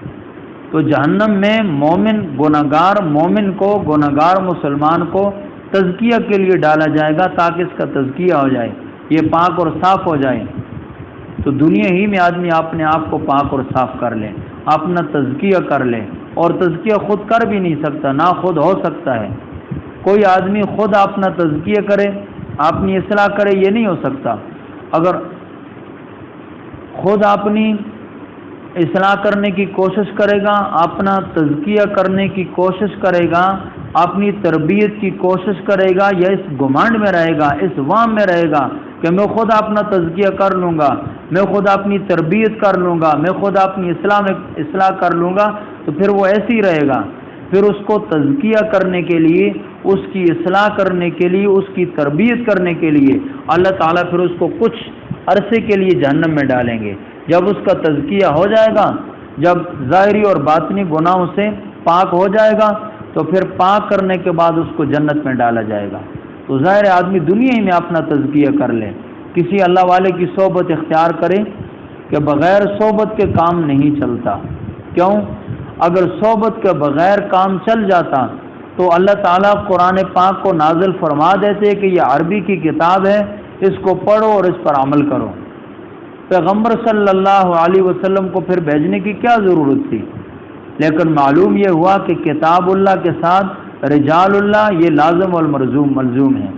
تو جہنم میں مومن گناہگار مومن کو، گناہگار مسلمان کو تزکیہ کے لیے ڈالا جائے گا تاکہ اس کا تزکیہ ہو جائے، یہ پاک اور صاف ہو جائے۔ تو دنیا ہی میں آدمی اپنے آپ کو پاک اور صاف کر لے، اپنا تزکیہ کر لے، اور تزکیہ خود کر بھی نہیں سکتا، نہ خود ہو سکتا ہے۔ کوئی آدمی خود اپنا تزکیہ کرے، اپنی اصلاح کرے، یہ نہیں ہو سکتا۔ اگر خود اپنی اصلاح کرنے کی کوشش کرے گا، اپنا تزکیہ کرنے کی کوشش کرے گا، اپنی تربیت کی کوشش کرے گا، یا اس گمانڈ میں رہے گا، اس وہم میں رہے گا کہ میں خود اپنا تزکیہ کر لوں گا، میں خود اپنی تربیت کر لوں گا، میں خود اپنی اصلاح کر لوں گا، تو پھر وہ ایسے ہی رہے گا۔ پھر اس کو تزکیہ کرنے کے لیے، اس کی اصلاح کرنے کے لیے، اس کی تربیت کرنے کے لیے اللہ تعالیٰ پھر اس کو کچھ عرصے کے لیے جہنم میں ڈالیں گے۔ جب اس کا تزکیہ ہو جائے گا، جب ظاہری اور باطنی گناہوں سے پاک ہو جائے گا، تو پھر پاک کرنے کے بعد اس کو جنت میں ڈالا جائے گا۔ تو ظاہر آدمی دنیا ہی میں اپنا تزکیہ کر لے، کسی اللہ والے کی صحبت اختیار کرے، کہ بغیر صحبت کے کام نہیں چلتا۔ کیوں؟ اگر صحبت کے بغیر کام چل جاتا تو اللہ تعالیٰ قرآن پاک کو نازل فرما دیتے کہ یہ عربی کی کتاب ہے، اس کو پڑھو اور اس پر عمل کرو۔ پیغمبر صلی اللہ علیہ وسلم کو پھر بھیجنے کی کیا ضرورت تھی؟ لیکن معلوم یہ ہوا کہ کتاب اللہ کے ساتھ رجال اللہ یہ لازم اور ملزوم ہے۔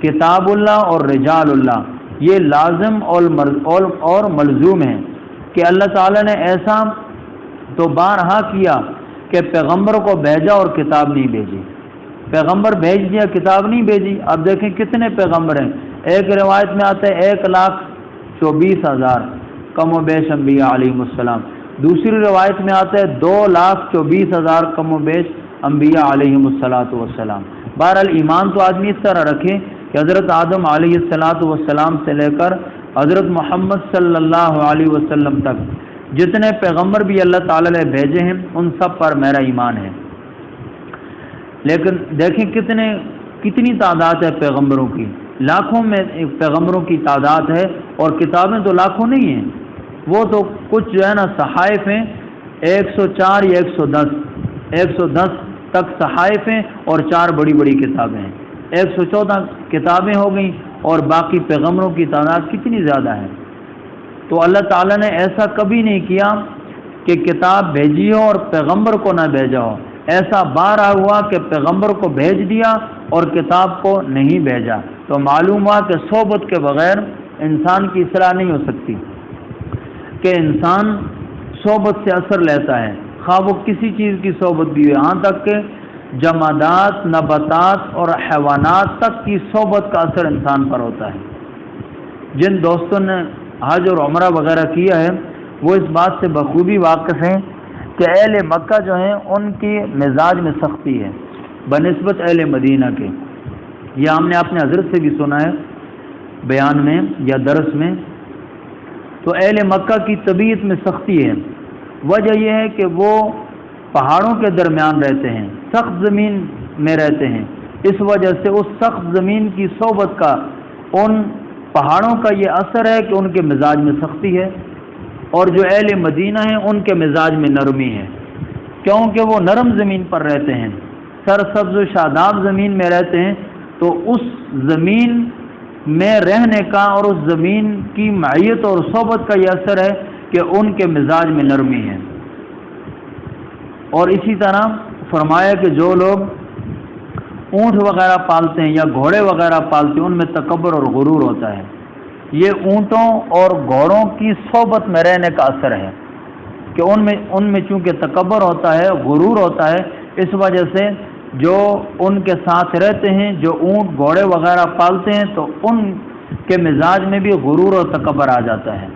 کتاب اللہ اور رجال اللہ یہ لازم اور ملزوم ہے، کہ اللہ تعالیٰ نے ایسا تو بارہا کیا کہ پیغمبر کو بھیجا اور کتاب نہیں بھیجی، پیغمبر بھیج دیا، کتاب نہیں بھیجی۔ اب دیکھیں کتنے پیغمبر ہیں، ایک روایت میں آتا ہے 1,24,000 کم و بیش انبیاء علیہ السلام، دوسری روایت میں آتا ہے 2,24,000 کم و بیش انبیاء علیہ السلام۔ بہرحال ایمان تو آدمی اس طرح رکھے کہ حضرت آدم علیہ السلام سے لے کر حضرت محمد صلی اللہ علیہ وسلم تک جتنے پیغمبر بھی اللہ تعالی نے بھیجے ہیں ان سب پر میرا ایمان ہے۔ لیکن دیکھیں کتنی تعداد ہے پیغمبروں کی، لاکھوں میں پیغمبروں کی تعداد ہے، اور کتابیں تو لاکھوں نہیں ہیں، وہ تو کچھ جو ہے نا صحائف ہیں، 104 یا 110 تک صحائف ہیں، اور 4 بڑی بڑی کتابیں ہیں، 114 کتابیں ہو گئیں، اور باقی پیغمبروں کی تعداد کتنی زیادہ ہے۔ تو اللہ تعالیٰ نے ایسا کبھی نہیں کیا کہ کتاب بھیجی ہو اور پیغمبر کو نہ بھیجا ہو، ایسا بارہا ہوا کہ پیغمبر کو بھیج دیا اور کتاب کو نہیں بھیجا۔ تو معلوم ہوا کہ صحبت کے بغیر انسان کی اصلاح نہیں ہو سکتی، کہ انسان صحبت سے اثر لیتا ہے، خواہ وہ کسی چیز کی صحبت بھی ہو، یہاں تک کہ جمادات، نباتات اور حیوانات تک کی صحبت کا اثر انسان پر ہوتا ہے۔ جن دوستوں نے حج اور عمرہ وغیرہ کیا ہے وہ اس بات سے بخوبی واقف ہیں کہ اہل مکہ جو ہیں ان کی مزاج میں سختی ہے بنسبت اہل مدینہ کے۔ یہ ہم نے اپنے حضرت سے بھی سنا ہے بیان میں یا درس میں۔ تو اہل مکہ کی طبیعت میں سختی ہے، وجہ یہ ہے کہ وہ پہاڑوں کے درمیان رہتے ہیں، سخت زمین میں رہتے ہیں، اس وجہ سے اس سخت زمین کی صحبت کا ان پہاڑوں کا یہ اثر ہے کہ ان کے مزاج میں سختی ہے، اور جو اہل مدینہ ہیں ان کے مزاج میں نرمی ہے، کیونکہ وہ نرم زمین پر رہتے ہیں، سرسبز و شاداب زمین میں رہتے ہیں، تو اس زمین میں رہنے کا اور اس زمین کی معیت اور صحبت کا یہ اثر ہے کہ ان کے مزاج میں نرمی ہے۔ اور اسی طرح فرمایا کہ جو لوگ اونٹ وغیرہ پالتے ہیں یا گھوڑے وغیرہ پالتے ہیں ان میں تکبر اور غرور ہوتا ہے، یہ اونٹوں اور گھوڑوں کی صحبت میں رہنے کا اثر ہے کہ ان میں چونکہ تکبر ہوتا ہے، غرور ہوتا ہے، اس وجہ سے جو ان کے ساتھ رہتے ہیں، جو اونٹ گھوڑے وغیرہ پالتے ہیں، تو ان کے مزاج میں بھی غرور اور تکبر آ جاتا ہے۔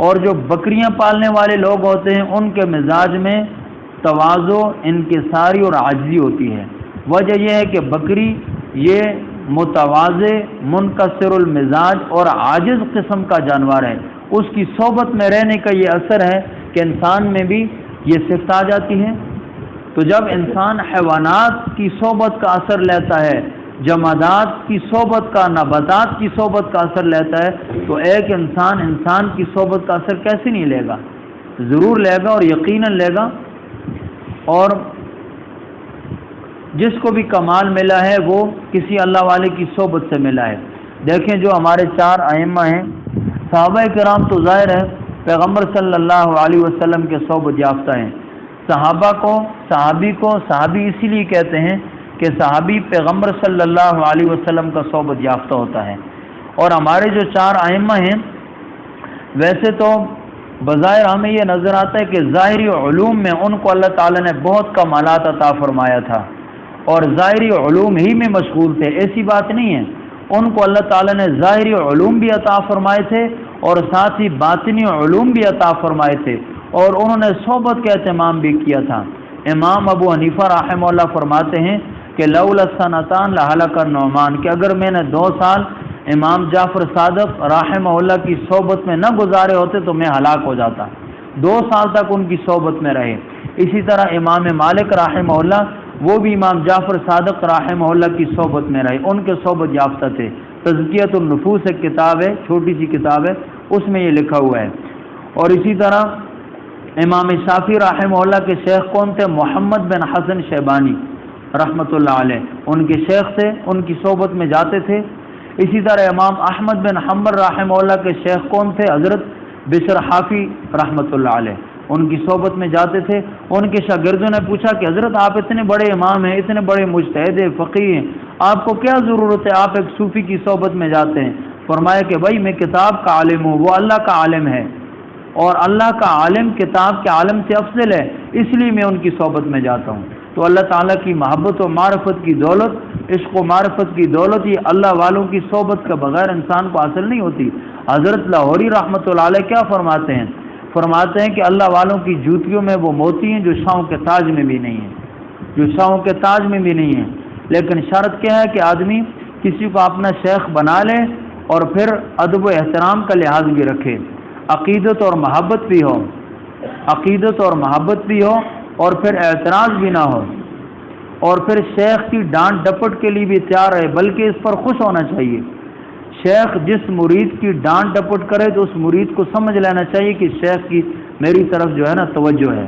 اور جو بکریاں پالنے والے لوگ ہوتے ہیں ان کے مزاج میں تواضع، انکساری اور عاجزی ہوتی ہے۔ وجہ یہ ہے کہ بکری یہ متواضع، منکسر المزاج اور عاجز قسم کا جانور ہے، اس کی صحبت میں رہنے کا یہ اثر ہے کہ انسان میں بھی یہ صفت آ جاتی ہے۔ تو جب انسان حیوانات کی صحبت کا اثر لیتا ہے، جمادات کی صحبت کا، نباتات کی صحبت کا اثر لیتا ہے، تو ایک انسان کی صحبت کا اثر کیسے نہیں لے گا؟ ضرور لے گا، اور یقیناً لے گا۔ اور جس کو بھی کمال ملا ہے وہ کسی اللہ والے کی صحبت سے ملا ہے۔ دیکھیں جو ہمارے 4 ائمہ ہیں، صحابہ کرام تو ظاہر ہے پیغمبر صلی اللہ علیہ وسلم کے صحبت یافتہ ہیں۔ صحابی اسی لیے کہتے ہیں کہ صحابی پیغمبر صلی اللہ علیہ وسلم کا صحبت یافتہ ہوتا ہے۔ اور ہمارے جو 4 ائمہ ہیں، ویسے تو بظاہر ہمیں یہ نظر آتا ہے کہ ظاہری علوم میں ان کو اللہ تعالیٰ نے بہت کمالات عطا فرمایا تھا اور ظاہری علوم ہی میں مشغول تھے، ایسی بات نہیں ہے۔ ان کو اللہ تعالیٰ نے ظاہری علوم بھی عطا فرمائے تھے اور ساتھ ہی باطنی علوم بھی عطا فرمائے تھے، اور انہوں نے صحبت کا اہتمام بھی کیا تھا۔ امام ابو حنیفہ رحمہ اللہ فرماتے ہیں کہ لولا السنتان لہلک النعمان، کہ اگر میں نے 2 سال امام جعفر صادق رحمہ اللہ کی صحبت میں نہ گزارے ہوتے تو میں ہلاک ہو جاتا۔ 2 سال تک ان کی صحبت میں رہے۔ اسی طرح امام مالک رحمہ اللہ، وہ بھی امام جعفر صادق رحمہ اللہ کی صحبت میں رہے، ان کے صحبت یافتہ تھے۔ تزکیۃ النفوس ایک کتاب ہے، چھوٹی سی کتاب ہے، اس میں یہ لکھا ہوا ہے۔ اور اسی طرح امام شافعی رحمہ اللہ کے شیخ کون تھے؟ محمد بن حسن شیبانی رحمۃ اللہ علیہ، ان کے شیخ تھے، ان کی صحبت میں جاتے تھے۔ اسی طرح امام احمد بن حنبل رحمہ اللہ کے شیخ کون تھے؟ حضرت بشر حافی رحمۃ اللہ علیہ، ان کی صحبت میں جاتے تھے۔ ان کے شاگردوں نے پوچھا کہ حضرت آپ اتنے بڑے امام ہیں، اتنے بڑے مجتہد فقیہ ہیں، آپ کو کیا ضرورت ہے آپ ایک صوفی کی صحبت میں جاتے ہیں؟ فرمایا کہ بھائی میں کتاب کا عالم ہوں، وہ اللہ کا عالم ہے، اور اللہ کا عالم کتاب کے عالم سے افضل ہے، اس لیے میں ان کی صحبت میں جاتا ہوں۔ تو اللہ تعالیٰ کی محبت و معرفت کی دولت، عشق و معرفت کی دولت، یہ اللہ والوں کی صحبت کے بغیر انسان کو حاصل نہیں ہوتی۔ حضرت لاہوری رحمۃ اللہ علیہ کیا فرماتے ہیں؟ فرماتے ہیں کہ اللہ والوں کی جوتیوں میں وہ موتی ہیں جو شاہوں کے تاج میں بھی نہیں ہیں، جو شاہوں کے تاج میں بھی نہیں ہیں۔ لیکن شرط کیا ہے کہ آدمی کسی کو اپنا شیخ بنا لے اور پھر ادب و احترام کا لحاظ بھی رکھے، عقیدت اور محبت بھی ہو، عقیدت اور محبت بھی ہو، اور پھر اعتراض بھی نہ ہو، اور پھر شیخ کی ڈانٹ ڈپٹ کے لیے بھی تیار رہے، بلکہ اس پر خوش ہونا چاہیے۔ شیخ جس مرید کی ڈانٹ ڈپٹ کرے تو اس مرید کو سمجھ لینا چاہیے کہ شیخ کی میری طرف جو ہے نا توجہ ہے،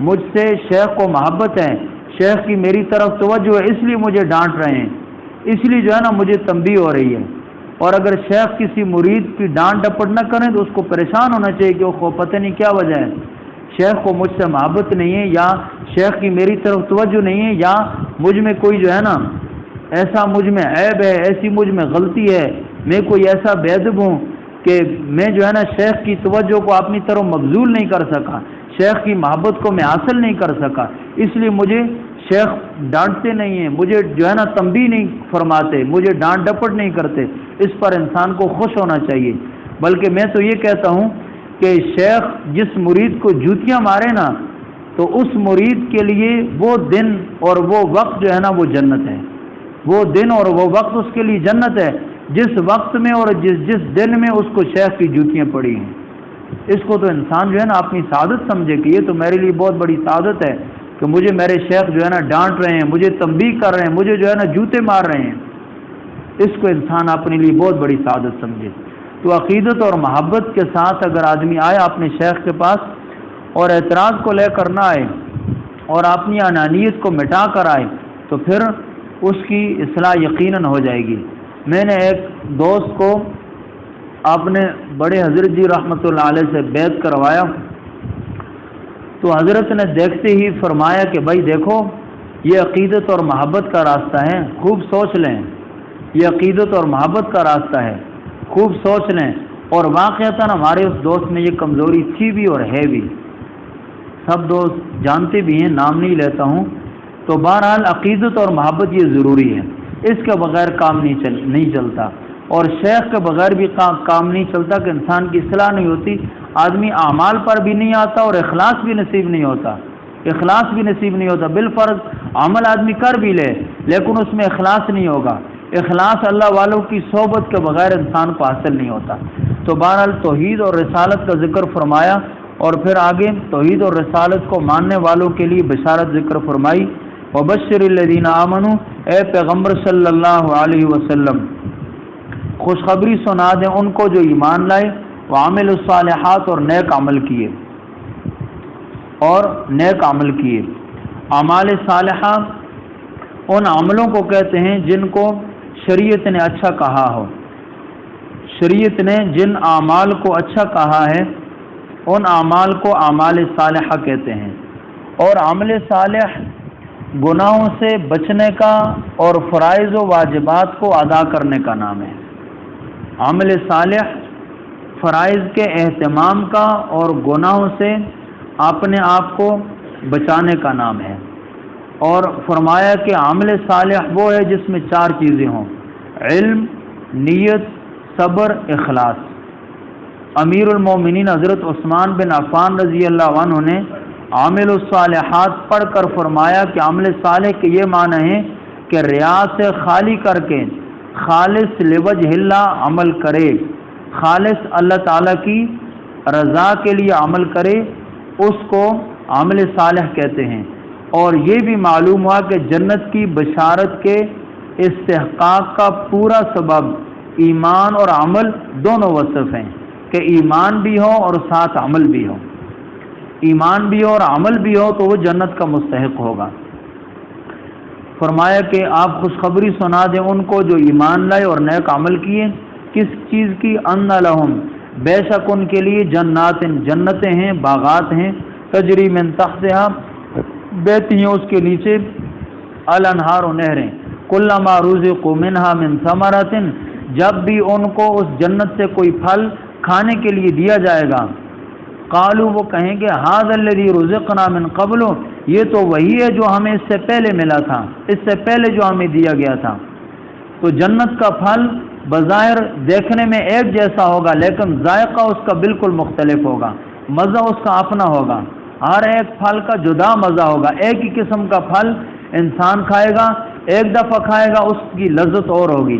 مجھ سے شیخ کو محبت ہے، شیخ کی میری طرف توجہ ہے، اس لیے مجھے ڈانٹ رہے ہیں، اس لیے جو ہے نا مجھے تنبیہ ہو رہی ہے۔ اور اگر شیخ کسی مرید کی ڈانٹ ڈپٹ نہ کریں تو اس کو پریشان ہونا چاہیے کہ وہ پتہ نہیں کیا وجہ ہے، شیخ کو مجھ سے محبت نہیں ہے، یا شیخ کی میری طرف توجہ نہیں ہے، یا مجھ میں کوئی جو ہے نا ایسا مجھ میں عیب ہے، ایسی مجھ میں غلطی ہے، میں کوئی ایسا بے ادب ہوں کہ میں جو ہے نا شیخ کی توجہ کو اپنی طرف مبذول نہیں کر سکا، شیخ کی محبت کو میں حاصل نہیں کر سکا، اس لیے مجھے شیخ ڈانٹتے نہیں ہیں، مجھے جو ہے نا تنبیہ نہیں فرماتے، مجھے ڈانٹ ڈپٹ نہیں کرتے۔ اس پر انسان کو خوش ہونا چاہیے۔ بلکہ میں تو یہ کہتا ہوں کہ شیخ جس مرید کو جوتیاں مارے نا تو اس مرید کے لیے وہ دن اور وہ وقت جو ہے نا وہ جنت ہے، وہ دن اور وہ وقت اس کے لیے جنت ہے جس وقت میں اور جس دن میں اس کو شیخ کی جوتیاں پڑی ہیں۔ اس کو تو انسان جو ہے نا اپنی سعادت سمجھے کہ یہ تو میرے لیے بہت بڑی سعادت ہے کہ مجھے میرے شیخ جو ہے نا ڈانٹ رہے ہیں، مجھے تنبیہ کر رہے ہیں، مجھے جو ہے نا جوتے مار رہے ہیں۔ اس کو انسان اپنے لیے بہت بڑی سعادت سمجھے۔ تو عقیدت اور محبت کے ساتھ اگر آدمی آئے اپنے شیخ کے پاس اور اعتراض کو لے کر نہ آئے اور اپنی انانیت کو مٹا کر آئے تو پھر اس کی اصلاح یقیناً ہو جائے گی۔ میں نے ایک دوست کو اپنے بڑے حضرت جی رحمۃ اللہ علیہ سے بیعت کروایا تو حضرت نے دیکھتے ہی فرمایا کہ بھائی دیکھو یہ عقیدت اور محبت کا راستہ ہے، خوب سوچ لیں، یہ عقیدت اور محبت کا راستہ ہے، خوب سوچ لیں۔ اور واقعتاً ہمارے اس دوست میں یہ کمزوری تھی بھی اور ہے بھی، سب دوست جانتے بھی ہیں، نام نہیں لیتا ہوں۔ تو بہرحال عقیدت اور محبت یہ ضروری ہے، اس کے بغیر کام نہیں چلتا، اور شیخ کے بغیر بھی کام نہیں چلتا کہ انسان کی اصلاح نہیں ہوتی، آدمی اعمال پر بھی نہیں آتا اور اخلاص بھی نصیب نہیں ہوتا، اخلاص بھی نصیب نہیں ہوتا۔ بالفرض عمل آدمی کر بھی لے لیکن اس میں اخلاص نہیں ہوگا، اخلاص اللہ والوں کی صحبت کے بغیر انسان کو حاصل نہیں ہوتا۔ تو بہرحال توحید اور رسالت کا ذکر فرمایا اور پھر آگے توحید اور رسالت کو ماننے والوں کے لیے بشارت ذکر فرمائی، وبشر الذین آمنوا، اے پیغمبر صلی اللہ علیہ وسلم خوشخبری سنا دیں ان کو جو ایمان لائے، وعملوا الصالحات اور نیک عمل کیے۔ اعمال صالحہ ان عملوں کو کہتے ہیں جن کو شریعت نے اچھا کہا ہو، شریعت نے جن اعمال کو اچھا کہا ہے ان اعمال کو اعمال صالحہ کہتے ہیں۔ اور عمل صالح گناہوں سے بچنے کا اور فرائض و واجبات کو ادا کرنے کا نام ہے۔ عمل صالح فرائض کے اہتمام کا اور گناہوں سے اپنے آپ کو بچانے کا نام ہے۔ اور فرمایا کہ عمل صالح وہ ہے جس میں 4 چیزیں ہوں، علم، نیت، صبر، اخلاص۔ امیر المومنین حضرت عثمان بن عفان رضی اللہ عنہ نے عامل الصالحات پڑھ کر فرمایا کہ عمل صالح کے یہ معنی ہے کہ ریا سے خالی کر کے خالص لوجہ اللہ عمل کرے، خالص اللہ تعالیٰ کی رضا کے لیے عمل کرے، اس کو عمل صالح کہتے ہیں۔ اور یہ بھی معلوم ہوا کہ جنت کی بشارت کے استحقاق کا پورا سبب ایمان اور عمل دونوں وصف ہیں، کہ ایمان بھی ہو اور ساتھ عمل بھی ہو، ایمان بھی ہو اور عمل بھی ہو تو وہ جنت کا مستحق ہوگا۔ فرمایا کہ آپ خوشخبری سنا دیں ان کو جو ایمان لائے اور نیک عمل کیے، کس چیز کی؟ ان لہم، بے شک ان کے لیے جنات، جنتیں ہیں، باغات ہیں، تجری من تحتہا، بہتی ہیں اس کے نیچے، الانہار، نہریں، کلما رزقوا منہا من ثمرۃ، جب بھی ان کو اس جنت سے کوئی پھل کھانے کے لیے دیا جائے گا، قالوا، وہ کہیں گے، ھذا الذی رزقنا من قبل، یہ تو وہی ہے جو ہمیں اس سے پہلے ملا تھا، اس سے پہلے جو ہمیں دیا گیا تھا۔ تو جنت کا پھل بظاہر دیکھنے میں ایک جیسا ہوگا لیکن ذائقہ اس کا بالکل مختلف ہوگا، مزہ اس کا اپنا ہوگا، ہر ایک پھل کا جدا مزہ ہوگا۔ ایک ہی قسم کا پھل انسان کھائے گا، ایک دفعہ کھائے گا اس کی لذت اور ہوگی،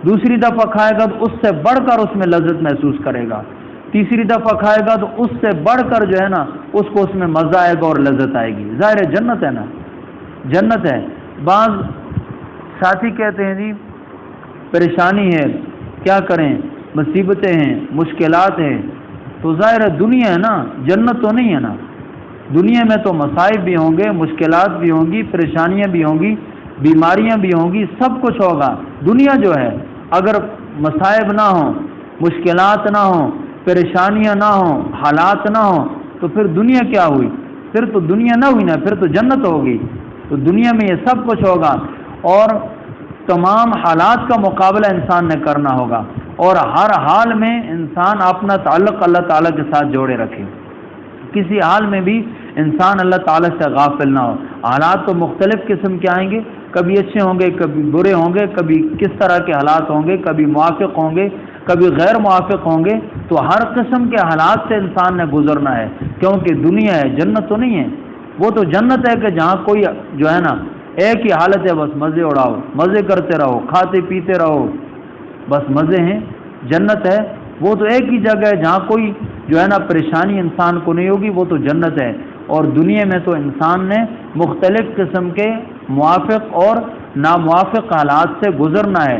دوسری دفعہ کھائے گا تو اس سے بڑھ کر اس میں لذت محسوس کرے گا، تیسری دفعہ کھائے گا تو اس سے بڑھ کر جو ہے نا اس کو اس میں مزہ آئے گا اور لذت آئے گی۔ ظاہر ہے جنت ہے نا، جنت ہے۔ بعض ساتھی کہتے ہیں جی پریشانی ہے، کیا کریں، مصیبتیں ہیں، مشکلات ہیں، تو ظاہر ہے دنیا ہے نا، جنت تو نہیں ہے نا۔ دنیا میں تو مصائب بھی ہوں گے، مشکلات بھی ہوں گی، پریشانیاں بھی ہوں گی، بیماریاں بھی ہوں گی، سب کچھ ہوگا۔ دنیا جو ہے اگر مصائب نہ ہوں، مشکلات نہ ہوں، پریشانیاں نہ ہوں، حالات نہ ہوں تو پھر دنیا کیا ہوئی؟ پھر تو دنیا نہ ہوئی نا، پھر تو جنت ہوگی۔ تو دنیا میں یہ سب کچھ ہوگا اور تمام حالات کا مقابلہ انسان نے کرنا ہوگا، اور ہر حال میں انسان اپنا تعلق اللہ تعالیٰ کے ساتھ جوڑے رکھے، کسی حال میں بھی انسان اللہ تعالیٰ سے غافل نہ ہو۔ حالات تو مختلف قسم کے آئیں گے، کبھی اچھے ہوں گے، کبھی برے ہوں گے، کبھی کس طرح کے حالات ہوں گے، کبھی موافق ہوں گے، کبھی غیر موافق ہوں گے، تو ہر قسم کے حالات سے انسان نے گزرنا ہے، کیونکہ دنیا ہے، جنت تو نہیں ہے۔ وہ تو جنت ہے کہ جہاں کوئی جو ہے نا ایک ہی حالت ہے، بس مزے اڑاؤ، مزے کرتے رہو، کھاتے پیتے رہو، بس مزے ہیں۔ جنت ہے وہ تو ایک ہی جگہ ہے جہاں کوئی جو ہے نا پریشانی انسان کو نہیں ہوگی، وہ تو جنت ہے۔ اور دنیا میں تو انسان نے مختلف قسم کے موافق اور ناموافق حالات سے گزرنا ہے،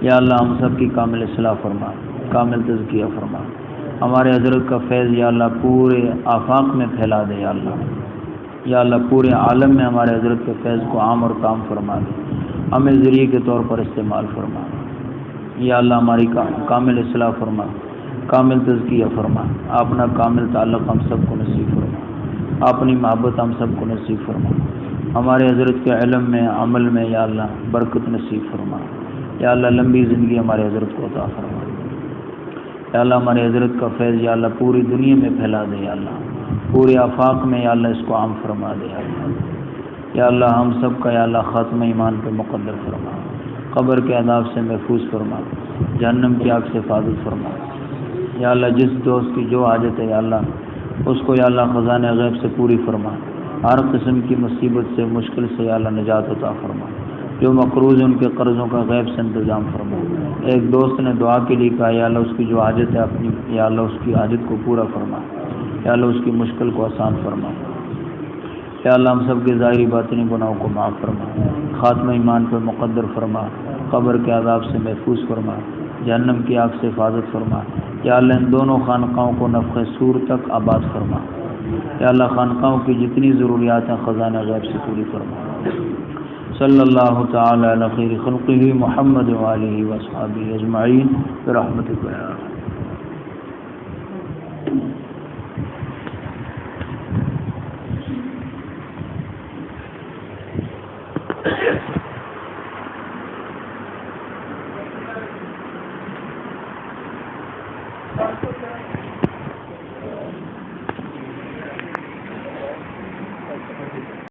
یا اللہ ہم سب کی کامل اصلاح فرما، کامل تزکیہ فرما، ہمارے حضرت کا فیض یا اللہ پورے آفاق میں پھیلا دے یا اللہ، یا اللہ پورے عالم میں ہمارے حضرت کے فیض کو عام اور کام فرما دے، ہمیں ذریعے کے طور پر استعمال فرما، یا اللہ ہماری کامل اصلاح فرما، کامل تزکیہ فرما، اپنا کامل تعلق ہم سب کو نصیب فرما، اپنی محبت ہم سب کو نصیب فرما، ہمارے حضرت کے علم میں عمل میں یا اللہ برکت نصیب فرما، یا اللہ لمبی زندگی ہمارے حضرت کو عطا فرما، یا اللہ ہمارے حضرت کا فیض یا اللہ پوری دنیا میں پھیلا دے یا اللہ، پورے آفاق میں یا اللہ اس کو عام فرما دے یا اللہ ہم سب کا یا اللہ خاتمہ ایمان پہ مقدر فرما، قبر کے عذاب سے محفوظ فرما، جہنم کی آگ سے حفاظت فرما، یا اللہ جس دوست کی جو حاجت ہے یا اللہ اس کو یا اللہ خزانہ غیب سے پوری فرما، ہر قسم کی مصیبت سے مشکل سے یا اللہ نجات عطا فرما، جو مقروض ان کے قرضوں کا غیب سے انتظام فرما۔ ایک دوست نے دعا کے لیے کہا یا اللہ اس کی جو حاجت ہے اپنی یا اللہ اس کی حاجت کو پورا فرما، یا اللہ اس کی مشکل کو آسان فرما، یا اللہ ہم سب کے ظاہری باطنی گناہوں کو معاف فرما، خاتمہ ایمان پر مقدر فرما، قبر کے عذاب سے محفوظ فرما، جہنم کی آگ سے حفاظت فرما، یا اللہ ان دونوں خانقاہوں کو نفخ صور تک آباد فرما، یا اللہ خانقاہوں کی جتنی ضروریات ہیں خزانہ غیب سے پوری فرما۔ صلی اللہ تعالی علی خیر خلقہ محمد وآلہ وصحبہ اجمعین برحمتک یا